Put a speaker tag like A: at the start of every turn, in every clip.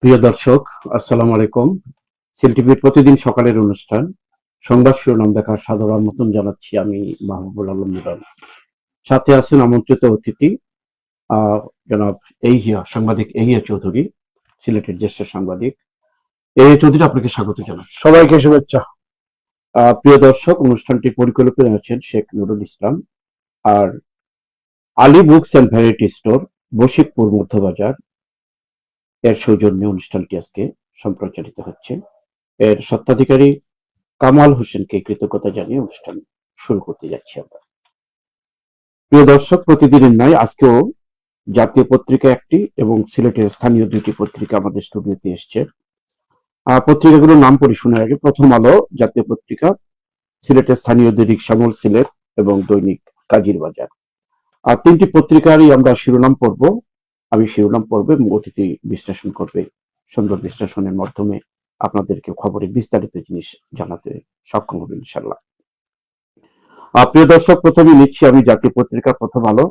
A: প্রিয় দর্শক, আসসালামু আলাইকুম। সিএলটিভির প্রতিদিন সকালের অনুষ্ঠান সংবাদ শিরোনাম দেখার সাদর আমন্ত্রণ জানাচ্ছি আমি মাহবুবুল আলম মিলন। সাথে আছেন আমন্ত্রিত অতিথি জনাব সাংবাদিক এহিয়া চৌধুরী, সিলেটের জ্যেষ্ঠ সাংবাদিক। এহিয়া চৌধুরী, আপনাকে স্বাগত জানাই।
B: সবাইকে শুভেচ্ছা।
A: প্রিয় দর্শক, অনুষ্ঠানটি পরিকল্পনা আছেন শেখ নুরুল ইসলাম আর Ali books and variety store, Bashikpur Madhyabazar এর সৌজন্যে অনুষ্ঠানটি আজকে সম্প্রচারিত হচ্ছে। এর স্বত্বাধিকারী কামাল হোসেনকে কৃতজ্ঞতা জানিয়ে অনুষ্ঠান শুরু করতে যাচ্ছি আমরা। প্রিয় দর্শক, প্রতিদিনের নয় আজকেও জাতীয় পত্রিকা একটি এবং সিলেটের স্থানীয় দুইটি পত্রিকা আমাদের স্টুডিওতে এসছে। পত্রিকাগুলোর নাম পড়ে শোনার আগে প্রথম আলো জাতীয় পত্রিকা, সিলেটের স্থানীয় দৈনিক শ্যামল সিলেট এবং দৈনিক কাজীর বাজার। আর তিনটি পত্রিকারই আমরা শিরোনাম পড়ব। আমি শিরোনাম পড়ব এবং অতিথি বিশ্লেষণ করবে। সুন্দর বিশ্লেষণের মাধ্যমে আপনাদেরকে খবরের বিস্তারিত জিনিস জানাতে সক্ষম হবে ইনশাল্লাহ। প্রিয় দর্শক, প্রথমে নিচ্ছি আমি জাতীয় পত্রিকা প্রথম আলো।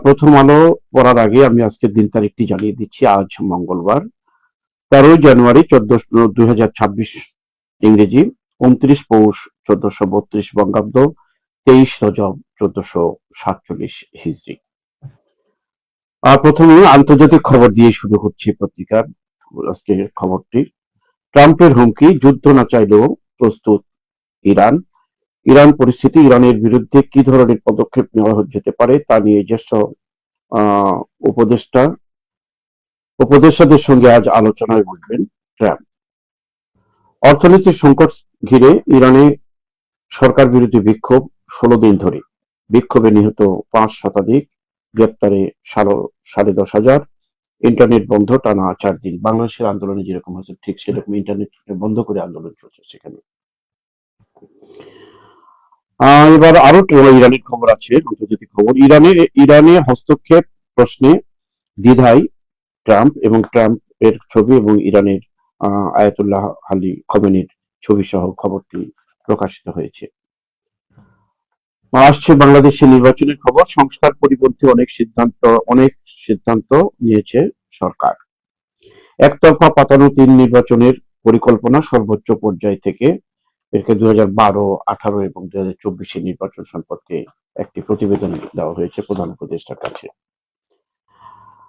A: প্রথম আলো পড়ার আগে আমি আজকের দিন তারিখটি জানিয়ে দিচ্ছি। আজ মঙ্গলবার 13 জানুয়ারি 2026 ইংরেজি, 29 পৌষ 1432 বঙ্গাব্দ, 23 রজব 1447 হিজরি। প্রথমে আন্তর্জাতিক খবর দিয়ে শুরু হচ্ছে পত্রিকার আজকের খবরটি। ট্রাম্পের হুমকি, যুদ্ধ না চাইলেও প্রস্তুত ইরান। ইরান পরিস্থিতি, ইরানের বিরুদ্ধে কি ধরনের পদক্ষেপ নেওয়া যেতে পারে তা নিয়ে জ্যেষ্ঠ উপদেষ্টাদের সঙ্গে আজ আলোচনায় বসবেন ট্রাম্প। অর্থনৈতিক সংকট ঘিরে ইরানে সরকার বিরোধী বিক্ষোভ 16 দিন ধরে। বিক্ষোভে নিহত 5 শতাধিক, গ্রেপ্তারে 10,500। ইন্টারনেট বন্ধ টানা 4 দিন। বাংলাদেশের আন্দোলনে যেরকম হয়েছে ঠিক সেরকম ইন্টারনেট বন্ধ করে আন্দোলন চলছে সেখানে। এবার আরো ইরানের খবর আছে, আন্তর্জাতিক খবর। ইরানে হস্তক্ষেপ প্রশ্নে দ্বিধায় ট্রাম্প, এবং ট্রাম্প এর ছবি এবং ইরানের আয়াতুল্লাহ আলী খমেনির ছবি সহ খবরটি প্রকাশিত হয়েছে। আসছে বাংলাদেশের নির্বাচনের খবর। সংস্কার পরিপন্থী অনেক সিদ্ধান্ত নিয়েছে সরকার। একতরফা পাতানো 3 নির্বাচনের পরিকল্পনা সর্বোচ্চ পর্যায় থেকে। এরকে 2012, 18 এবং 2024 নির্বাচন সম্পর্কে একটি প্রতিবেদন দেওয়া হয়েছে প্রধান উপদেষ্টার কাছে।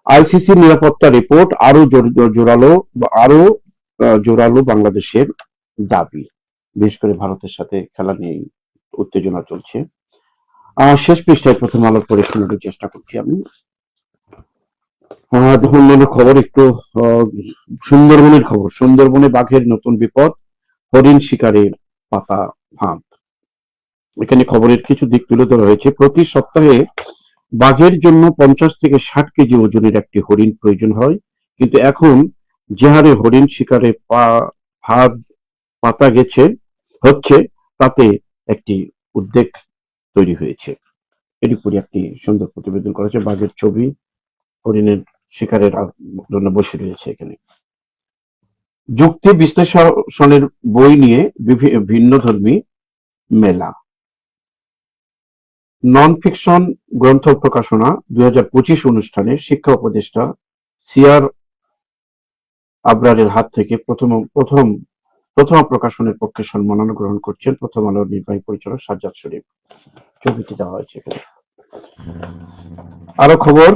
A: আইসিসি নিরাপত্তা রিপোর্ট আরো জোরালো বাংলাদেশের দাবি। বিশেষ করে ভারতের সাথে খেলা নিয়ে উত্তেজনা চলছে। শেষ পৃষ্ঠায় প্রথম আলো পড়ে শোনানোর চেষ্টা করছি আমি। অন্যান্য খবর একটু সুন্দরবনের খবর। সুন্দরবনে বাঘের নতুন বিপদ, হরিণ শিকারের পাতা ফাঁদ। এখানে খবরের কিছু দিক তুলে ধরা হয়েছে। প্রতি সপ্তাহে বাঘের জন্য 50 থেকে 60 কেজি ওজনের একটি হরিণ প্রয়োজন হয়, কিন্তু এখন যে হারে হরিণ শিকারে ফাঁদ পাতা হচ্ছে তাতে একটি উদ্বেগ তৈরি হয়েছে। এর উপরে একটি সুন্দর প্রতিবেদন করেছে। বাঘের ছবি, হরিণের শিকারের জন্য বসে রয়েছে এখানে। যুক্তি বিশ্লেষণের বই নিয়ে ভিন্নধর্মী মেলা। নন ফিকশন গ্রন্থ প্রকাশনা 2025 অনুষ্ঠানে শিক্ষা উপদেষ্টা সিআর আবরারের হাত থেকে প্রথম প্রকাশনের পক্ষে সম্মাননা গ্রহণ করছেন প্রথম আলোর নির্বাহী পরিচালক সাজ্জাদ শরীফ। ছবিটি দেওয়া হয়েছে এখানে। আরো খবর,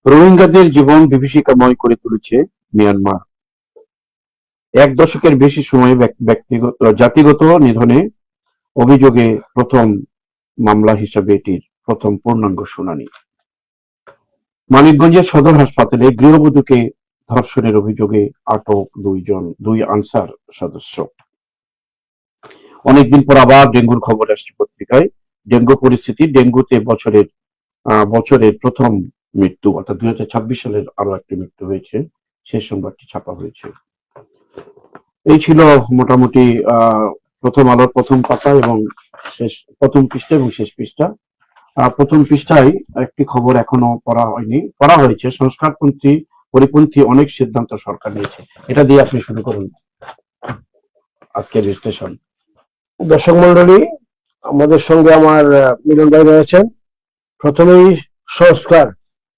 A: রোহিঙ্গাদের জীবন বিভীষিকাময় করে তুলেছে মিয়ানমার। 1 দশকের বেশি সময়ে জাতিগত নিধনে অভিযোগে প্রথম মামলা হিসাবে এটির প্রথম পূর্ণাঙ্গ শুনানি। মানিকগঞ্জের সদর হাসপাতালে গৃহবধূকে ধর্ষণের অভিযোগে আটক 2 আনসার সদস্য। অনেকদিন পর আবার ডেঙ্গুর খবর আসছে পত্রিকায়। ডেঙ্গু পরিস্থিতি, ডেঙ্গুতে বছরের প্রথম মৃত্যু, অর্থাৎ 2026 সালের আরো একটি মৃত্যু হয়েছে। শেষ সংবাদটি ছাপা হয়েছে। এই ছিল মোটামুটি প্রথম আলোর প্রথম পাতা এবং প্রথম পৃষ্ঠা এবং শেষ পৃষ্ঠা। প্রথম পৃষ্ঠায় একটি খবর এখনো পড়া হয়নি, পড়া হয়েছে। পরিপন্থী অনেক সিদ্ধান্ত সরকার নিয়েছে। এটা দিয়ে আপনি শুরু করুন আজকের বিশ্লেষণ।
B: দর্শক মন্ডলী, আমাদের সঙ্গে আমার মিলন ভাই রয়েছেন। প্রথমেই সংস্কার,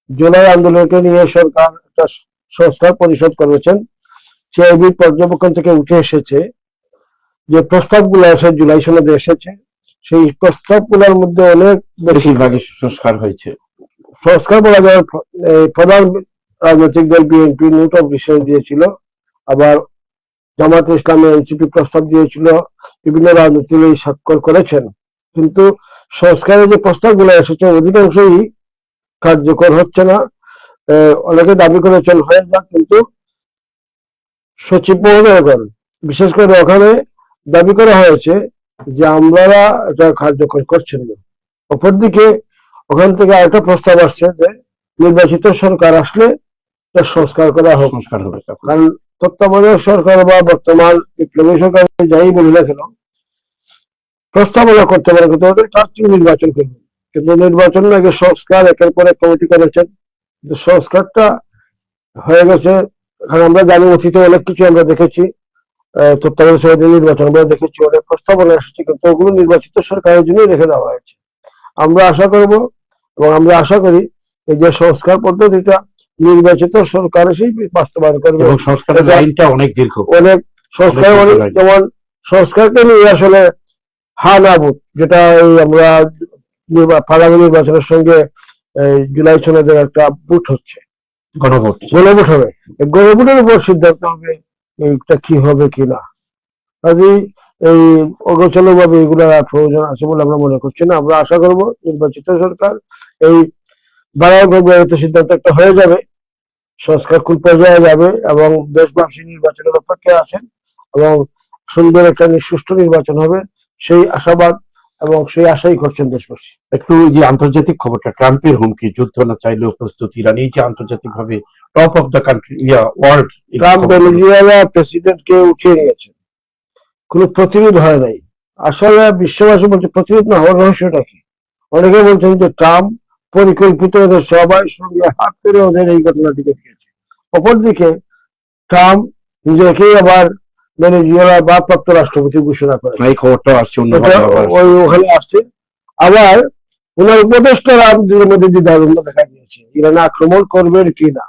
B: জুলাই আন্দোলনকে নিয়ে সরকার একটা সংস্কার পরিষদ করেছেন, সিআইবি পর্যবেক্ষণ থেকে উঠে এসেছে যে প্রস্তাবগুলো আছে জুলাই সনদে এসেছে, সেই প্রস্তাবগুলোর মধ্যে অনেক
A: বেশিরভাগই সংস্কার হয়েছে।
B: সংস্কার বলা যায়। প্রধান রাজনৈতিক দল বিএনপি নোট অফ ডিসেন্ট দিয়েছিল, আবার জামায়াতে ইসলামী এনসিপি প্রস্তাব দিয়েছিল, বিভিন্ন রাজনৈতিক দল স্বাক্ষর করেছেন। কিন্তু সংস্কারের যে প্রস্তাবগুলো এসেছে অধিকাংশই কার্যকর হচ্ছে না। অনেকে দাবি করেছেন হয়ে যাক, কিন্তু সচিব মহোদয়গণ বিশেষ করে ওখানে দাবি করা হয়েছে যে আমরা এটা কার্যকর করছেন না। অপরদিকে ওখান থেকে আরেকটা প্রস্তাব আসছে যে নির্বাচিত সরকার আসলে এটা সংস্কার করা হোক।
A: সংস্কার হবে,
B: কারণ তত্ত্বাবধায়ক সরকার বা বর্তমান বিপ্লবী সরকার যাই বলি না কেন প্রস্তাবনা করতে পারে, কিন্তু ওদের কাজ নির্বাচন করবে। কিন্তু নির্বাচন আগে সংস্কার একের পর এক কমিটি করেছেন, কিন্তু সংস্কারটা হয়ে গেছে। কারণ আমরা জানি অতীতে অনেক কিছু আমরা দেখেছি, তত্ত্বাবধায়ক নির্বাচন আমরা দেখেছি, অনেক প্রস্তাবনা এসেছে, কিন্তু ওগুলো নির্বাচিত সরকারের জন্যই রেখে দেওয়া হয়েছে। আমরা আশা করব এবং আমরা আশা করি এই যে সংস্কার পদ্ধতিটা নির্বাচিত সরকার এসেই বাস্তবায়ন করবে।
A: এবং সংস্কারের লাইনটা অনেক দীর্ঘ,
B: অনেক সংস্কার অনেক, যেমন সংস্কারকে নিয়ে আসলে হা না ভোট, যেটা আমরা পার্লামেন্ট নির্বাচনের সঙ্গে জুলাই সনদের একটা ভোট হচ্ছে,
A: গণভোট
B: হবে। গণভোটের উপর সিদ্ধান্ত হবে এইটা কি হবে কি না। কাজেই এই অগোছালো ভাবে এগুলোর প্রয়োজন আছে বলে আমরা মনে করছি না। আমরা আশা করব নির্বাচিত সরকার এই বাড়াইতে সিদ্ধান্ত একটা হয়ে যাবে, সংস্কার খুব পর্যায়ে যাবে এবং দেশবাসী নির্বাচনের অপেক্ষায় আছেন এবং সুন্দর একটা সুষ্ঠু নির্বাচন হবে সেই আশাবাদ এবং সেই আশাই করছেন দেশবাসী।
A: একটু যে আন্তর্জাতিক খবরটা, ট্রাম্পের হুমকি, যুদ্ধ না চাইলেও প্রস্তুত ইরান, এই যে আন্তর্জাতিক ভাবে top of the country world,
B: Trump Venezuela প্রেসিডেন্টকে উঠিয়ে নিয়েছেন, কোনো প্রতিরোধ হয় নাই। আসলে বিশ্ববাসী বলছে প্রতিরোধ না হওয়ার রহস্যটা কি। অনেকে বলছেন যে ট্রাম্প পরিকল্পিত ওদের সবাই সঙ্গে হাত করে ওদের এই ঘটনাটি ঘটিয়েছে। অপরদিকে ট্রাম্প নিজেকেই আবার ভেনেজুয়েলার ভারপ্রাপ্ত রাষ্ট্রপতি ঘোষণা করে,
A: এই খবরটা আসছে
B: ওখানে আসছে। আবার ওনার উপদেষ্টারা মধ্যে দ্বিধাদ্বন্দ্ব দেখা দিয়েছে ইরান আক্রমণ করবে কি না।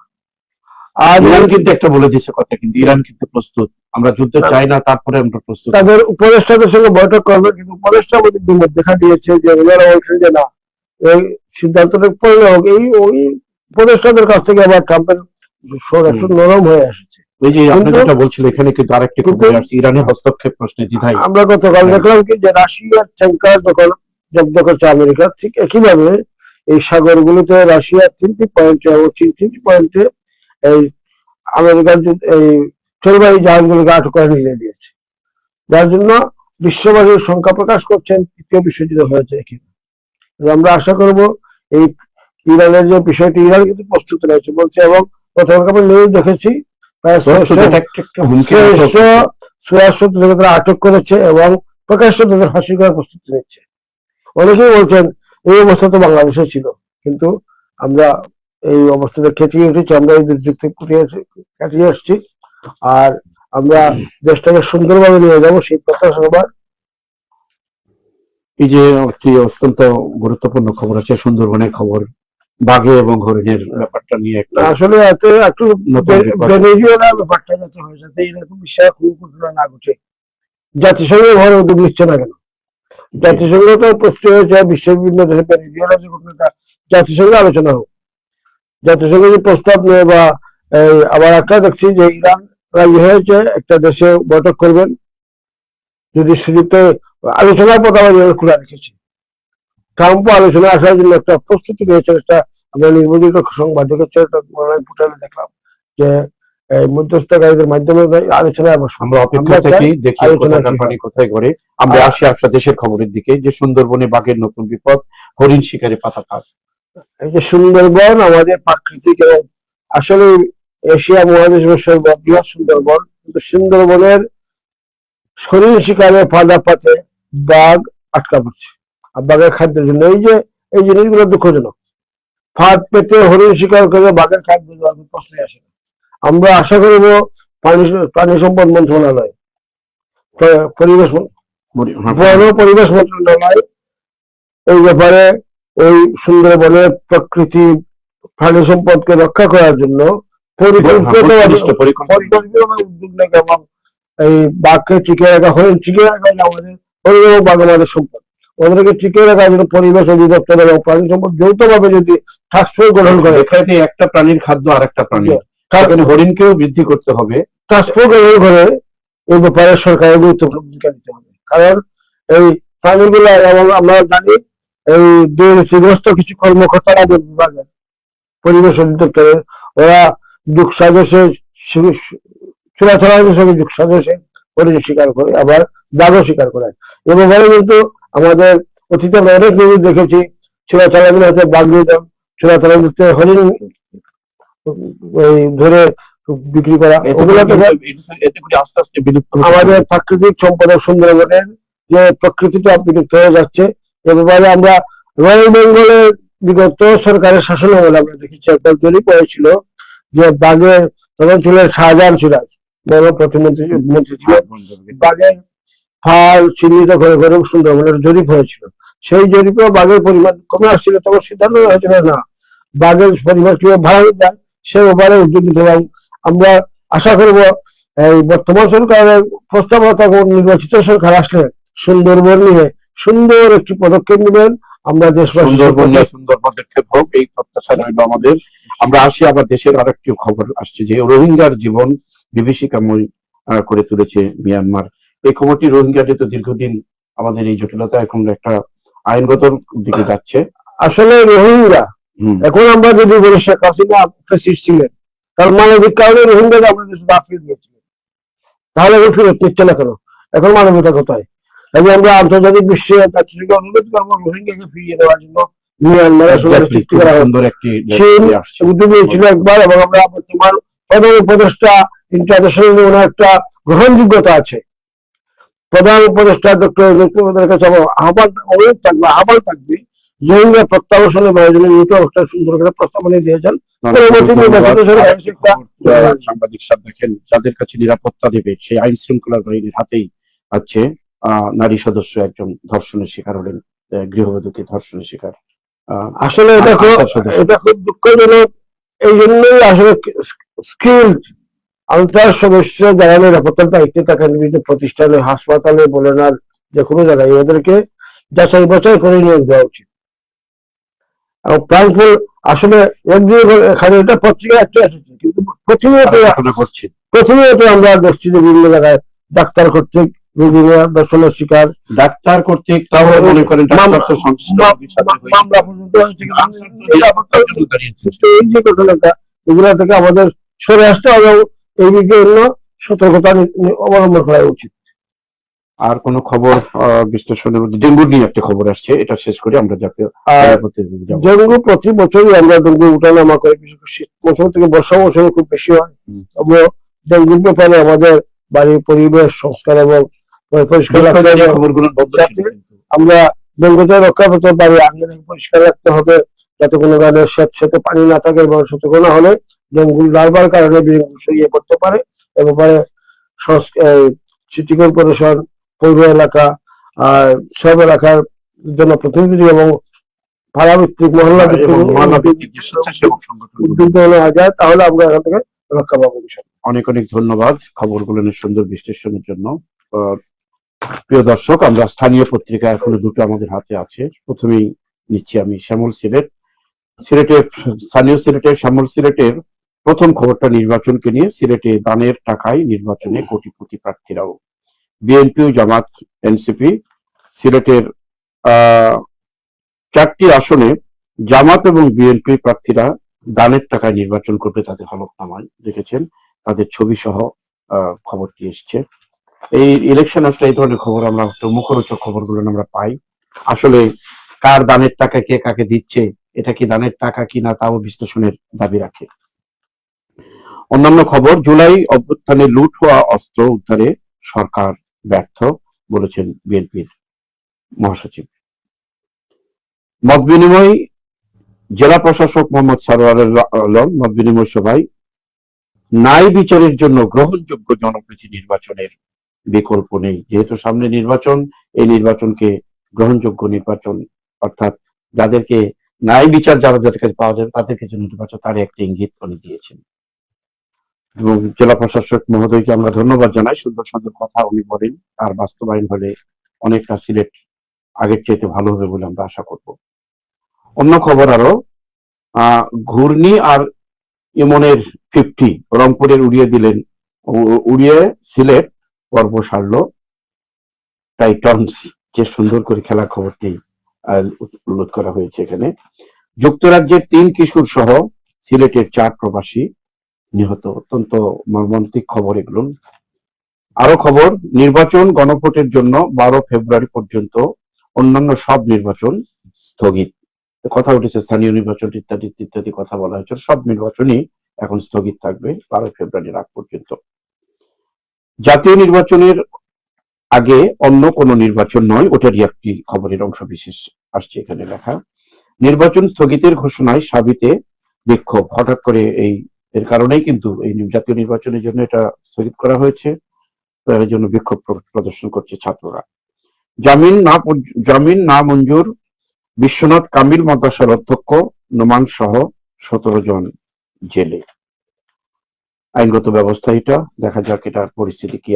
A: আর ইরান কিন্তু একটা বলে দিয়েছে কথা, কিন্তু ইরান কিন্তু প্রস্তুত, আমরা যুদ্ধ চাই না, তারপরে আমরা প্রস্তুত।
B: তাদের উপদেষ্টাদের সঙ্গে বৈঠক করবে, কিন্তু উপদেষ্টার মধ্যে দ্বিমত দেখা দিয়েছে যে ওনারা বলছেন যে না, এই সিদ্ধান্তটা পড়লে হোক। এই ওই উপদেষ্টাদের কাছ থেকে আবার ট্রাম্পের স্বর একটু নরম হয়ে আসছে।
A: ওই যে আপনি যেটা বলছিলেন, এখানে কিন্তু আরেকটি খবর আসছে ইরানের হস্তক্ষেপ প্রশ্নে দ্বিধায়।
B: আমরা গতকাল দেখলাম কি যে রাশিয়ার ট্যাঙ্কার যখন জব্দ করছে আমেরিকা, ঠিক একইভাবে এই সাগরগুলোতে রাশিয়ার 3টি পয়েন্টে এবং 3টি পয়েন্টে এই আমেরিকার এই তেলবাহী জাহাজগুলোকে আটক করে নিয়ে দিয়েছে, যার জন্য বিশ্ববাসীর সংখ্যা প্রকাশ করছেন তৃতীয় বিশ্বযুদ্ধ হয়েছে এখানে। আমরা আশা করব এই ইরানের যে বিষয়টি, ইরান কিন্তু প্রস্তুত রয়েছে বলছে, এবং গতকাল আমরা নিউজ দেখেছি প্রায় 600 তারা আটক করেছে এবং প্রকাশ্য তাদের ফাঁসি করার প্রস্তুতি নিচ্ছে। অনেকেই বলছেন এই অবস্থা তো বাংলাদেশে ছিল, কিন্তু আমরা এই অবস্থাতে খেটিয়ে উঠেছি, আমরা এই দুর্যোগ থেকে কাটিয়ে আসছি, আর আমরা দেশটাকে সুন্দরভাবে নিয়ে যাবো সেই প্রত্যাশা সবার।
A: এই যে একটি অত্যন্ত গুরুত্বপূর্ণ খবর আছে, সুন্দরবনের খবর, বাঘে এবং হরিণের ব্যাপারটা নিয়ে একটা
B: আসলে একটু ভেনেজুয়েলা ব্যাপারটা যাতে হয়, যাতে এরকম বিষয় কোনো ঘটনা না ঘটে। জাতিসংঘের ঘরে উদ্যোগ নিচ্ছে না কেন? জাতিসংঘ তো প্রস্তুত হয়েছে বিশ্বের বিভিন্ন দেশে ভেনেজুয়েলা যে ঘটনাটা জাতিসংঘে আলোচনা হোক, জাতিসংঘে যে প্রস্তাব নেয়। বা আবার একটা দেখছি যে ইরান রাজি হয়েছে একটা দেশে বৈঠক করবেন, যদি সুযুক্ত আলোচনার পথ আবার খোলা রেখেছি। ট্রাম্প আলোচনা আসার জন্য একটা প্রস্তুতি নিয়েছেন, একটা আমরা নির্বাচিত সংবাদ দেখেছি, একটা অনলাইন পোর্টালে দেখলাম যে মধ্যস্থকারীদের মাধ্যমে আলোচনায় বসবো।
A: আমরা অপেক্ষা থেকে দেখি কোথায় ঘরে। আমরা আসি আপনার দেশের খবরের দিকে, যে সুন্দরবনে বাঘের নতুন বিপদ, হরিণ শিকারে পাতাকার।
B: এই যে সুন্দরবন আমাদের প্রাকৃতিক এবং আসলে এশিয়া মহাদেশের সর্ববৃহৎ সুন্দরবন, কিন্তু সুন্দরবনের হরিণ শিকারে ফাঁদা পাতে বাঘ আটকা পড়ছে আর বাঘের খাদ্যের জন্য। এই জিনিসগুলো দুঃখজনক। ফাঁদ পেতে হরিণ শিকার করে বাঘের খাদ্য প্রশ্নই আসে না। আমরা আশা করব প্রাণী সম্পদ মন্ত্রণালয়, পরিবেশ মন্ত্রণালয় এই ব্যাপারে ওই সুন্দরবনের প্রকৃতি প্রাণী সম্পদকে রক্ষা করার জন্য
A: বস্তুনিষ্ঠ পরিকল্পনা
B: পরিকল্পিতভাবে উদ্যোগ নেয় এবং এই বাঘকে টিকে রাখা, হরিণ টিকে রাখা হলে আমাদের হরিণ এবং বাঘ আমাদের সম্পদ, ওদেরকে টিকে রাখার জন্য পরিবেশ অধিদপ্তর এবং প্রাণী সম্পদ যৌথভাবে যদি টাস্কফোর্স গঠন করে,
A: এখানে একটা প্রাণীর খাদ্য আর একটা প্রাণী, সেখানে হরিণকেও বৃদ্ধি করতে হবে,
B: টাস্কফোর্স গঠন করে এই ব্যাপারে সরকারের গুরুত্বপূর্ণ ভূমিকা নিতে হবে। কারণ এই প্রাণীগুলো, এবং আমরা জানি এই দুর্নীতিগ্রস্ত কিছু কর্মকর্তা রাজস্ব বিভাগের, পরিবেশ অধিদপ্তরের, ওরা যুগসাজশে চোরাচালানের সঙ্গে যুগসাজশে হরিণ শিকার করে, আবার বাঘও শিকার করে। এ ব্যাপারে কিন্তু আমাদের অতীতে আমরা অনেক নিউজ দেখেছি, চোরাচালানের হাতে বাঘ দিয়ে দেন, চোরাচালানিতে হরিণ ধরে বিক্রি করা, ওগুলো
A: আস্তে আস্তে বিলুপ্ত
B: আমাদের প্রাকৃতিক সম্পদ সুন্দরবনের যে প্রকৃতিটা বিলুপ্ত হয়ে যাচ্ছে। এ ব্যাপারে আমরা রয়্যাল বেঙ্গলের বিগত সরকারের শাসন আমলে আমরা দেখেছি একটা জরিপ হয়েছিল যে বাঘের, তখন ছিল শাহজাহান সিরাজ বড় প্রতিমন্ত্রী ছিলেন, বাঘের ফাল চিহ্নিত করে করে সুন্দরবনের জরিপ হয়েছিল। সেই জরিপে বাঘের পরিমাণ কমে আসছিল, তখন সিদ্ধান্ত হয়েছিল না, বাঘের পরিমাণ কিভাবে বাড়ানো যায় সে ব্যাপারে উদ্যোগ নিতে হবে। আমরা আশা করব এই বর্তমান সরকারের প্রস্তাবনা, নির্বাচিত সরকার আসলে সুন্দরবন নিয়ে সুন্দর একটি পদক্ষেপ নেবেন। আমরা
A: সুন্দরবন নিয়ে সুন্দর পদক্ষেপ হোক, এই প্রত্যাশা রইল আমাদের। আমরা আসি আবার দেশের আরেকটি খবর আসছে যে রোহিঙ্গার জীবন বিভীষিকাময় করে তুলেছে মিয়ানমার। এই খবরটি রোহিঙ্গাদের তো দীর্ঘদিন আমাদের এই জটিলতা এখন একটা আইনগত দিকে যাচ্ছে।
B: আসলে রোহিঙ্গা এখন আমরা যদি বলি শেখ হাসিনা ফ্যাসিস্ট ছিলেন, তার মানবিক কারণে রোহিঙ্গাকে আমাদের দেশে আশ্রয় দিয়েছিলেন, তাহলে এখন ফেরত নিচ্ছে না কেন? এখন মানবতা কোথায়? এবং আমরা আন্তর্জাতিক বিশ্বে জাতিসংঘকে অনুরোধ করবো রোহিঙ্গাকে ফিরিয়ে দেওয়ার জন্য। মিয়ানমারের সঙ্গে চুক্তি করা চীন উদ্যোগ নিয়েছিল একবার, এবং আমরা বর্তমান প্রধান উপদেষ্টা ইন্টারন্যাশনাল ওনার একটা গ্রহণযোগ্যতা আছে। প্রধান উপদেষ্টা ডক্টর ওদের কাছে আহ্বান থাকবে রোহিঙ্গা প্রত্যাবাসনের প্রয়োজনে একটা সুন্দর করে প্রস্তাবনা দিয়েছেন।
A: সাংবাদিক সাহেব দেখেন, যাদের কাছে নিরাপত্তা দেবে সেই আইন শৃঙ্খলা বাহিনীর হাতেই আছে। নারী সদস্য একজন ধর্ষণের শিকার হলেন, গৃহবধূকে ধর্ষণের শিকার।
B: আসলে এটা খুব দুঃখজনক। এই জন্যই আসলে স্কিল আনসার সদস্য যারা নিরাপত্তার দায়িত্বে থাকেন বিভিন্ন প্রতিষ্ঠানে, হাসপাতালে বলেন আর যে কোনো জায়গায়, ওদেরকে যাচাই বাছাই করে নিয়োগ দেওয়া উচিত। প্রাণফুল আসলে একদিকে এখানে এটা পত্রিকা একটা এসেছে, কিন্তু প্রতিনিয়ত আমরা দেখছি যে বিভিন্ন জায়গায় ডাক্তার কর্তৃক বিভিন্ন দর্শনের শিকার,
A: ডাক্তার কর্তৃক তাও মনে করেন মামলা পর্যন্ত হয়েছে।
B: এই যে ঘটনাটা, এগুলা থেকে আমাদের সরে আসতে হবে, এই বিষয়ে সতর্কতা অবলম্বন করা উচিত।
A: আর কোন খবর বিশ্লেষণের মধ্যে ডেঙ্গু নিয়ে একটা খবর আসছে, এটা শেষ করে আমরা জাতীয়
B: ডেঙ্গু প্রতি বছরই আমরা ডেঙ্গু উঠানামা করি, বিশেষ করে শীত মৌসুম থেকে বর্ষা মৌসুমে খুব বেশি হয়। তবে ডেঙ্গুর ব্যাপারে আমাদের বাড়ির পরিবেশ সংস্কার এবং পরিষ্কার রাখতে হবে। আমরা ডেঙ্গুতে রক্ষা পেতে পারি, আগে পরিষ্কার রাখতে হবে যাতে কোনো কারণে সেতে পানি না থাকে, এবং সতর্কতা হলে ডেঙ্গু লার্ভার কারণে ছড়িয়ে পড়তে পারে। এ ব্যাপারে সিটি কর্পোরেশন, পৌর এলাকা আর সব এলাকার জনপ্রতিনিধি এবং পাড়া ভিত্তিক, মহল্লা ভিত্তিক উদ্যোগ নেওয়া যায়, তাহলে আমরা এখান থেকে রক্ষা পাবো।
A: অনেক অনেক ধন্যবাদ খবরগুলো সুন্দর বিশ্লেষণের জন্য। প্রিয় দর্শক, আমরা স্থানীয় পত্রিকা এখনো দুটো আমাদের হাতে আছে। প্রথমেই নিচ্ছি আমি শ্যামল শ্যামল সিলেটের প্রথম খবরটা নির্বাচনকে নিয়ে। সিলেটে দানের টাকায় নির্বাচনে কোটিপতি প্রার্থীরাও। বিএনপি, জামাত, এনসিপি সিলেটের 4টি আসনে জামাত এবং বিএনপি প্রার্থীরা দানের টাকায় নির্বাচন করবে তাদের হলফনামায় দেখেছেন, তাদের ছবি সহ খবরটি এসছে। এই ইলেকশন আসলে এই ধরনের খবর আমরা একটু মুখরোচক খবরগুলো আমরা পাই। আসলে কার দানের টাকা কে কাকে দিচ্ছে, এটা কি দানের টাকা কিনা তাও বিশ্লেষণের দাবি রাখে। অন্যান্য খবর, জুলাই অভ্যুত্থানে লুট হওয়া অস্ত্র উদ্ধারে সরকার ব্যর্থ বলেছেন বিএনপির মহাসচিব। মত বিনিময়, জেলা প্রশাসক মোহাম্মদ সারোয়ার আলম মত বিনিময় সভায় ন্যায় বিচারের জন্য গ্রহণযোগ্য জনপ্রতিনিধি নির্বাচনের বিকল্প নেই। যেহেতু সামনে নির্বাচন, এই নির্বাচনকে গ্রহণযোগ্য নির্বাচন, অর্থাৎ যাদেরকে ন্যায় বিচার যাদের কাছে পাওয়া যাবে তাদেরকে যে নির্বাচন, তার একটা ইঙ্গিত করে দিয়েছেন। এবং জেলা প্রশাসক মহোদয়কে আমরা ধন্যবাদ জানাই। সুন্দর সুন্দর কথা উনি বলেন, আর বাস্তবায়ন হলে অনেকটা সিলেট আগের চাইতে ভালো হবে বলে আমরা আশা করব। অন্য খবর আরো, ঘূর্ণি আর ইমনের 50 রংপুরের উড়িয়ে দিলেন, উড়িয়ে সিলেট পর্ব সারলো টাইটনস। যে সুন্দর করে খেলা খবরটি উল্লেখ করা হয়েছে এখানে। যুক্তরাজ্যের 3 কিশোর সহ সিলেটের 4 প্রবাসী নিহত। অত্যন্ত মর্মান্তিক খবর এগুলো। আরো খবর, নির্বাচন গণভোটের জন্য 12 ফেব্রুয়ারি পর্যন্ত অন্যান্য সব নির্বাচন স্থগিত। কথা উঠেছে স্থানীয় নির্বাচন ইত্যাদি ইত্যাদি কথা বলা হয়েছে, সব নির্বাচনই এখন স্থগিত থাকবে 12 ফেব্রুয়ারির আগ পর্যন্ত। জাতীয় নির্বাচনের আগে অন্য কোনো নির্বাচন নয়, ওটারই একটি খবরের অংশ বিশেষ আসছে এখানে লেখা। নির্বাচন স্থগিতের ঘোষণায় সাবিতে বিক্ষোভ। হঠাৎ করে এর কারণেই কিন্তু এই জাতীয় নির্বাচনের জন্য এটা স্থগিত করা হয়েছে, এর জন্য বিক্ষোভ প্রদর্শন করছে ছাত্ররা। জামিন না মঞ্জুর বিশ্বনাথ কামিল মাদ্রাসার অধ্যক্ষ নোমান সহ 17 জন জেলে। আইনগত ব্যবস্থা এটা, দেখা যাক এটার পরিস্থিতি কি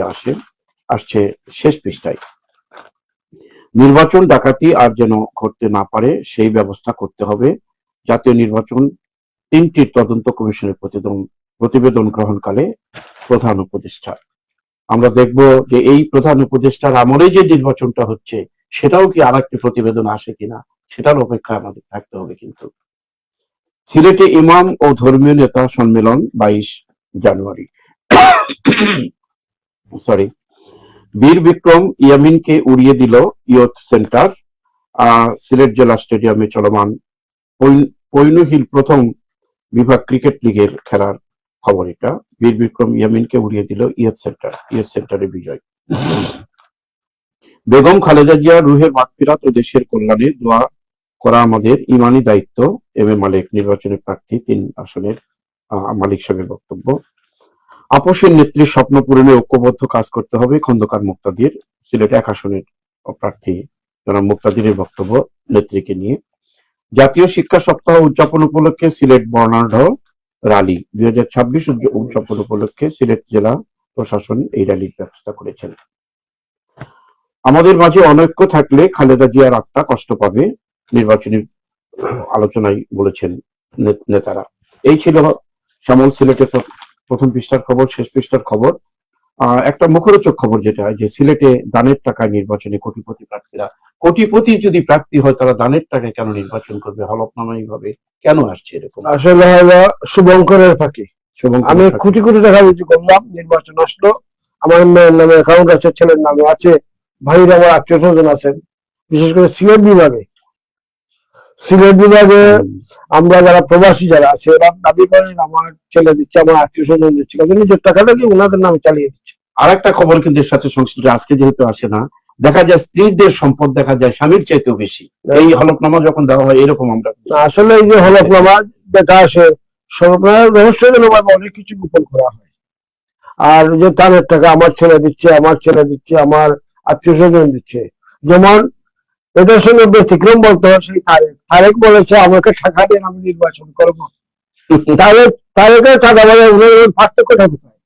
A: আসছে শেষ পৃষ্ঠায়। নির্বাচন ডাকাতি আর যেন ঘটতে না পারে সেই ব্যবস্থা করতে হবে। জাতীয় নির্বাচন 3টি তদন্ত কমিশনের প্রতিবেদন গ্রহণকালে প্রধান উপদেষ্টা। আমরা দেখব যে এই প্রধান উপদেষ্টার আমলে যে নির্বাচনটা হচ্ছে সেটাও কি আর একটি প্রতিবেদন আসে কিনা, সেটার অপেক্ষা আমাদের থাকতে হবে। কিন্তু সিলেটে ইমাম ও ধর্মীয় নেতা সম্মেলন 22 জানুয়ারি। সরি, বীর বিক্রম ইয়ামিনকে উড়িয়ে দিল ইয়ুথ সেন্টার। সিলেট জেলা স্টেডিয়ামে চলমান পৈনুহিল প্রথম বিভাগ ক্রিকেট লিগের খেলার খবর এটা। বীর বিক্রম ইয়ামিনকে উড়িয়ে দিল ইয়ুথ সেন্টারে বিজয়। বেগম খালেদা জিয়া রুহের মাগফিরাত ও দেশের কল্যাণে দোয়া করা আমাদের ইমানি দায়িত্ব। এম এ মালিক নির্বাচনী প্রার্থী 3 আসনের মালিক সাহেবের বক্তব্য। আপোষের নেত্রীর স্বপ্ন পূরণে ঐক্যবদ্ধ কাজ করতে হবে খন্দকার মুক্তাদির। সিলেট 1 আসনের প্রার্থী জনাব মুক্তাদিরের বক্তব্য নেত্রীকে নিয়ে। জাতীয় শিক্ষা সপ্তাহ উদযাপন উপলক্ষে সিলেট বর্ণাঢ্য র্যালি। 2026 উদযাপন উপলক্ষে সিলেট জেলা প্রশাসন এই র্যালির ব্যবস্থা করেছেন। আমাদের মাঝে অনৈক্য থাকলে খালেদা জিয়ার আত্মা কষ্ট পাবে, নির্বাচনী আলোচনায় বলেছেন নেতারা। এই ছিল শ্যামল সিলেটের প্রথম পৃষ্ঠার খবর। শেষ পৃষ্ঠার খবর, একটা মুখরোচক খবর যেটা, যে সিলেটে দানের টাকায় নির্বাচনে কোটিপতি প্রার্থীরা, কোটিপতি যদি প্রার্থী হয় তারা দানের টাকায় কেন নির্বাচন করবে, হলফনামাই ভাবে কেন আসছে এরকম?
B: আসলে হলো শুভঙ্করের ফাঁকি। আমি কোটি কোটি টাকা বিক্রি করলাম, নির্বাচন আসলো, আমার মেয়ের নামে অ্যাকাউন্ট আছে, ছেলের নামে আছে, ভাইয়ের আমার আত্মীয় স্বজন আছেন, বিশেষ করে সিলেট বিভাগে আমরা যারা প্রবাসী যারা আছে এরা দাবি করেন আমার ছেলে দিচ্ছে, আমার আত্মীয় স্বজন দিচ্ছে, নিজের টাকাটা কি ওনাদের নামে চালিয়ে দিচ্ছে।
A: আর একটা খবর কিন্তু এর সাথে সংশ্লিষ্ট, আজকে যেহেতু আসে না, দেখা যায় স্ত্রীদের সম্পদ দেখা যায় স্বামীর চাইতেও বেশি এই হলফনামা যখন দেওয়া হয়। এরকম আমরা
B: আসলে এই যে হলফনামা দেখা আসে, রহস্যজনক অনেক কিছু গোপন করা হয়। আর যে তাদের টাকা আমার ছেলে দিচ্ছে, আমার আত্মীয় স্বজন দিচ্ছে, যেমন এটার সঙ্গে ব্যতিক্রম বলতে হয় সেই তারেক বলেছে আমাকে টাকা দিয়ে আমি নির্বাচন করবো। তারেকের টাকা বলে উনার পার্থক্যটা কোথায়?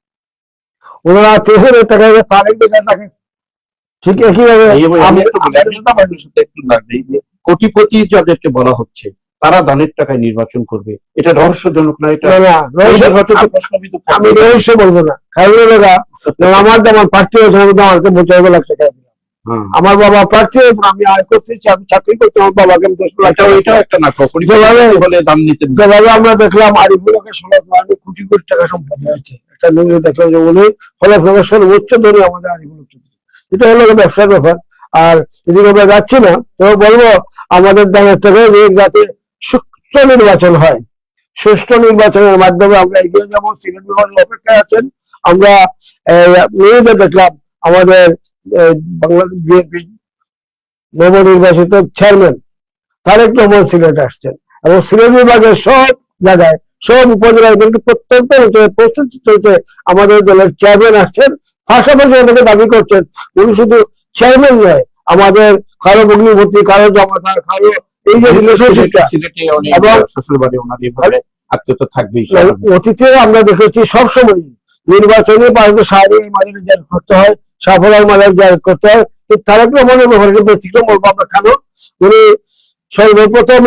B: ওনারা আত্মীয় স্বজনের টাকা তারেক দিয়ে টাকা ঠিক একইভাবে
A: কোটিপতি যাদেরকে বলা হচ্ছে তারা দানের টাকায় নির্বাচন করবে, এটা রহস্যজনক না? এটা
B: আমি রহস্য বলবো না, কারণ আমার যেমন প্রার্থী হয়েছে আমি আমাকে 50 লাখ টাকা দিলাম, আমার বাবা প্রার্থী হয়েছে, আমি আয় করতেছি, আমি চাকরি করছি, আমার বাবাকে 10 লাখ টাকা।
A: এটাও একটা না,
B: যেভাবে আমরা দেখলাম আরিফুলকে 16 কোটি কোটি টাকা সম্পদ হয়েছে, একটা নিউজে দেখলাম যে উনি ফলাফল সর্বোচ্চ ধরে আমাদের আরিফুল, এটা হলো ব্যবসার ব্যাপার। আর এদিকে আমরা যাচ্ছি না, তো বলবো আমাদের দানের থেকে যাতে সুষ্ঠু নির্বাচন হয়, সুষ্ঠু নির্বাচনের মাধ্যমে আমরা এগিয়ে যাবো। সিলেট বিভাগের অপেক্ষায় আছেন। আমরা নিউজে দেখলাম আমাদের বাংলাদেশ বিএনপি নবনির্বাচিত চেয়ারম্যান তারেক রহমান সিলেট আসছেন, এবং সিলেট বিভাগের সব জায়গায় সব উপজেলায় কিন্তু প্রত্যন্ত অঞ্চলে প্রস্তুতি চলছে। আমাদের দলের চেয়ারম্যান আসছেন, পাশাপাশি আমাকে দাবি করছেন উনি শুধু চেয়ারম্যান নয়, আমাদের কারো ভগ্নিপতি, কারো জমাদার, কারো এই যে রিলেশনশিপটা, এবং
A: শ্বশুর বাড়ি ওনাদের আত্মীয়তা থাকবেই।
B: অতীতে আমরা দেখেছি সবসময় নির্বাচনে পারত শাহরিয়ার মাঝে জাহির করতে হয়, সাফলার মাঝে জাহির করতে হয়। কিন্তু তারেক রহমানের ব্যাপারে ব্যতিক্রম বলবো আমরা কেন, উনি সর্বপ্রথম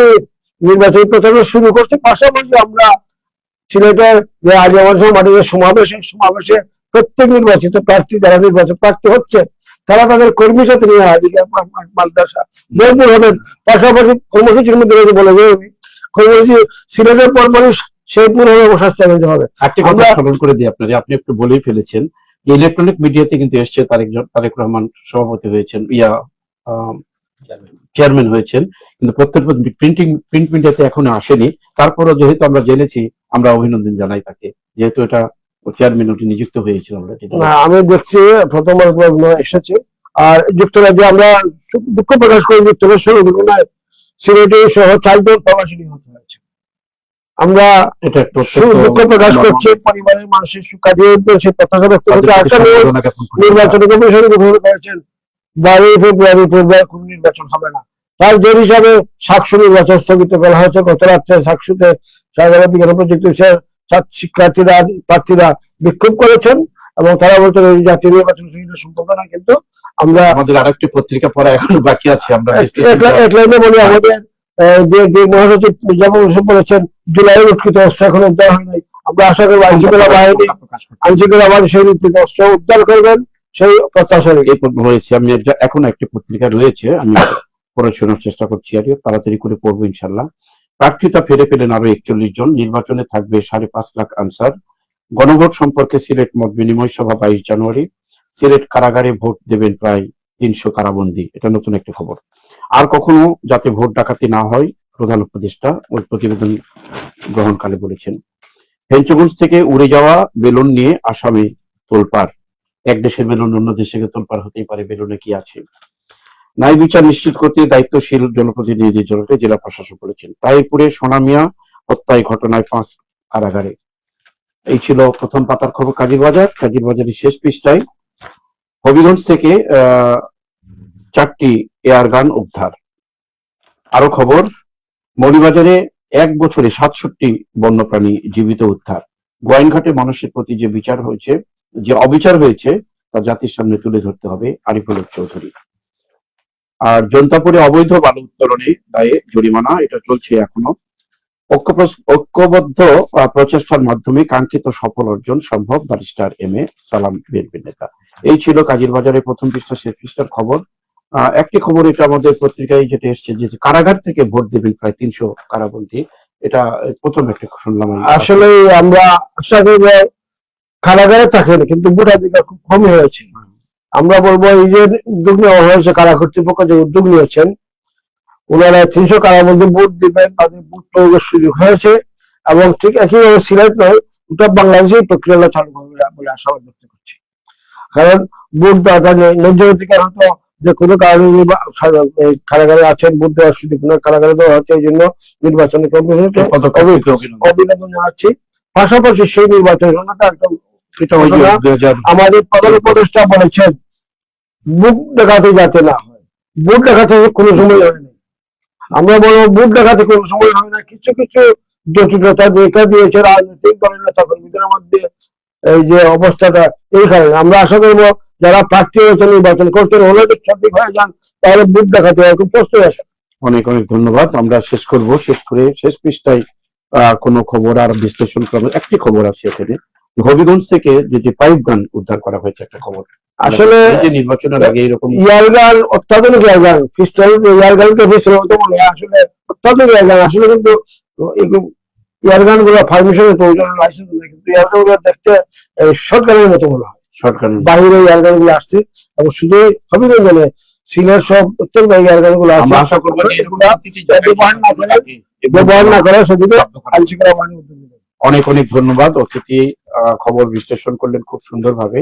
B: নির্বাচনী প্রচারণা শুরু করছে, পাশাপাশি আমরা সিলেটের যে আলিয়াগঞ্জ মাঠে সমাবেশে প্রত্যেক নির্বাচিত প্রার্থী যারা নির্বাচন প্রার্থী হচ্ছে তারা তাদের কর্মীর সাথে নিয়ে মাদ্রাসা ভরপুর হবেন। পাশাপাশি কর্মসূচির মধ্যে বলে যে কর্মসূচি সিলেটের পরপরই সেই পুরো প্রশাস চ্যালেঞ্জ হবে।
A: একটি কথা স্মরণ করে দিই আপনার, আপনি একটু বলেই ফেলেছেন যে ইলেকট্রনিক মিডিয়াতে কিন্তু এসছে তারেক রহমান সভাপতি হয়েছেন, চেয়ারম্যান হয়েছেন, কিন্তু প্রিন্ট মিডিয়াতে এখনো আসেনি। তারপরও যেহেতু আমরা জেনেছি, আমরা অভিনন্দন জানাই তাকে, যেহেতু এটা চেয়ারম্যান উনি নিযুক্ত হয়েছিল অলরেডি।
B: আমি দেখছি প্রথমবার এসেছে। আর যুক্তরাজ্যে আমরা দুঃখ প্রকাশ করি যুক্তরাষ্ট্রের ঘটনায় সিলেটে সহ 4 জন প্রবাসী নিহত হয়েছে। আমরা
A: এটা
B: দুঃখ প্রকাশ করছি, পরিবারের মানুষের সুখাদীয় সেই প্রত্যাশা ব্যক্ত করতে। নির্বাচন কমিশন ঘোষণা করেছেন 12 ফেব্রুয়ারি কোন নির্বাচন হবে না। তার জোর হিসাবে সাকসু নির্বাচন স্থগিত করা হয়েছে। গত রাত্রে সাকসুতে সাধারণ বিজ্ঞান প্রযুক্তি শিক্ষার্থীরা প্রার্থীরা বিক্ষোভ করেছেন এবং তারা বলছেন এই জাতীয় নির্বাচন সম্পর্ক না। কিন্তু আমরা
A: আমাদের আরেকটি পত্রিকা পড়া এখনো বাকি আছে। আমরা
B: এক লাইনে বলি, আমাদের মহাসচিব মির্জাফর হোসেন বলেছেন জুলাইয়ের উৎকৃত অস্ত্র এখনো উদ্ধার হয় নাই। আমরা আশা করি আইনশৃঙ্খলা বাহিনী সেই উৎকৃত অস্ত্র উদ্ধার করবেন, সেই প্রত্যাশা
A: হয়েছে। আমি এখনো একটি পত্রিকা রয়েছে, আমি পড়ে শোনার চেষ্টা করছি, আর তাড়াতাড়ি করে পড়বো ইনশাল্লাহ। প্রার্থিতা ফিরে পেলেন আরো 41 জন, নির্বাচনে থাকবে 5.5 লাখ আনসার। গণভোট সম্পর্কে সিলেট মত বিনিময় সভা 22 জানুয়ারি। সিলেট কারাগারে ভোট দেবেন প্রায় 300 কারাবন্দী, এটা নতুন একটি খবর। আর কখনো যাতে ভোট ডাকাতি না হয় প্রধান উপদেষ্টা ওই প্রতিবেদন গ্রহণকালে বলেছেন। হেঞ্চগঞ্জ থেকে উড়ে যাওয়া বেলুন নিয়ে আসামে তোলপাড়। এক দেশের বেলুন অন্য দেশে তোলপাড় হতেই পারে, বেলুনে কি আছে। ন্যায় বিচার নিশ্চিত করতে দায়িত্বশীল জনপ্রতিনিধি জড়িত জেলা প্রশাসক বলেছেন। তাইপুরে সোনামিয়া হত্যায় ঘটনায় 5 কারাগারে। এই ছিল প্রথম পাতার খবর কাজীর বাজারের শেষ পৃষ্ঠায় হবিগঞ্জ থেকে 4টি এয়ার গান উদ্ধার। আরো খবর, মৌলভীবাজারে 1 বছরে 67 বন্যপ্রাণী জীবিত উদ্ধার। গোয়াইনঘাটে মানুষের প্রতি যে বিচার হয়েছে, যে অবিচার হয়েছে, তা জাতির সামনে তুলে ধরতে হবে, আরিফুল চৌধুরী। আর জনতাপুরে অবৈধ বালু উত্তোলনে দায়ে জরিমানা, এটা চলছে এখনো। ঐক্যবদ্ধ প্রচেষ্টার মাধ্যমে কাঙ্ক্ষিত সফল অর্জন সম্ভব, ব্যারিস্টার এম.এ. সালাম বিএনপি নেতা। এই ছিল কাজীর বাজারে প্রথম পৃষ্ঠা শেষ পৃষ্ঠার খবর। একটি খবর, এটা আমাদের পত্রিকায় যেটা এসছে যে কারাগার থেকে ভোট দেবেন প্রায় 300 কারাবন্দী, এটা প্রথম একটা শুনলাম।
B: আসলে আমরা আশা করি কারাগারে থাকেন, কিন্তু ভোটাধিকার খুব কম হয়েছে। আমরা বলবো এই যে উদ্যোগ নেওয়া হয়েছে, কারা কর্তৃপক্ষ যে উদ্যোগ নিয়েছেন, ওনারা 300 কারাবন্দী ভোট দিবেন, তাদের ভোট প্রয়োগের সুযোগ হয়েছে এবং ঠিক একইভাবে সিলেট নয়, গোটা বাংলাদেশেই প্রক্রিয়াটা চালু করবে বলে আশাবাদ ব্যক্ত করছি। কারণ ভোট দেওয়া ন্যায্য অধিকার হতো যে কোনো কারণে কারাগারে আছেন, ভোট দেওয়ার সুযোগ কোনো কারাগারে দেওয়া হচ্ছে, এই জন্য নির্বাচনী কমিশনকে অভিনন্দন জানাচ্ছি। পাশাপাশি সেই নির্বাচন আমাদের প্রধান উপদেষ্টা বলেছেন বুক দেখাতে যাতে না হয়, বুট দেখাতে কোনো সময় হয় না। আমরা বলবো বুট দেখাতে কোনো সময় হয় না, কিছু কিছু জটিলতা দেখা দিয়েছে রাজনৈতিক দলের নেতা কর্মীদের মধ্যে। এই যে অবস্থাটা, এই কারণে আমরা আশা করবো যারা প্রার্থী হয়েছে নির্বাচন করছেন ওনারা সঠিক হয়ে যান, তাহলে বুট দেখাতে হয় খুব প্রস্তুত আসে।
A: অনেক অনেক ধন্যবাদ। আমরা শেষ করব, শেষ করে শেষ পৃষ্ঠায় কোনো খবর আর বিশ্লেষণ করবো। একটি খবর আছে এখানে, হবিগঞ্জ থেকে যেটি পাইপ গান উদ্ধার করা হয়েছে, একটা খবর।
B: আসলে
A: নির্বাচনের আগে এরকম
B: ইয়ারগান, অত্যাধুনিক ইয়ারগান, পিস্তল ইয়ারগানকে পিস্তল মতো বলে, আসলে অত্যাধুনিক ইয়ারগান। আসলে কিন্তু ইয়ারগান গুলো পারমিশনের প্রয়োজন, লাইসেন্স নেই, কিন্তু ইয়ারগান গুলো দেখতে শর্টগানের মতো মনে হয়। বাহিরে ইয়ারগান গুলো আসছে এবং শুধু হবিগঞ্জে সিলেট সব অত্যন্ত ইয়ারগান গুলো আছে। আশা করবো ব্যবহার না করে সেদিকে আইনশৃঙ্খলা বাহিনী উদ্যোগ নেবে।
A: অনেক অনেক ধন্যবাদ। অতিথি খবর বিশ্লেষণ করলেন খুব সুন্দরভাবে।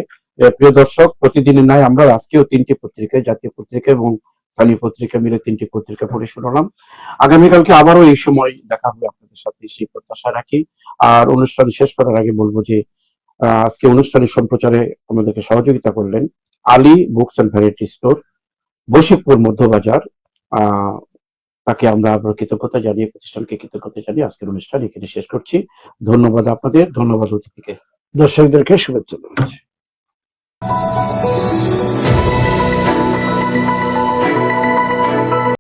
A: প্রিয় দর্শক, প্রতিদিনের ন্যায় আমরা আজকেও 3টি পত্রিকায়, জাতীয় পত্রিকা এবং স্থানীয় পত্রিকা মিলে 3টি পত্রিকা পড়ে শুনলাম। আগামীকালকে আবারও এই সময় দেখা হবে আপনাদের সাথে, সেই প্রত্যাশা রাখি। আর অনুষ্ঠান শেষ করার আগে বলবো যে আজকে অনুষ্ঠানের সম্প্রচারে আমাদেরকে সহযোগিতা করলেন Ali books and variety store, Bashikpur Madhyabazar. তাকে আমরা কৃতজ্ঞতা জানিয়ে, প্রতিষ্ঠানকে কৃতজ্ঞতা জানিয়ে আজকের অনুষ্ঠান এখানে শেষ করছি। ধন্যবাদ আপনাদের, ধন্যবাদ অতিথিকে।
B: দর্শকদেরকে শুভেচ্ছা জানাচ্ছি।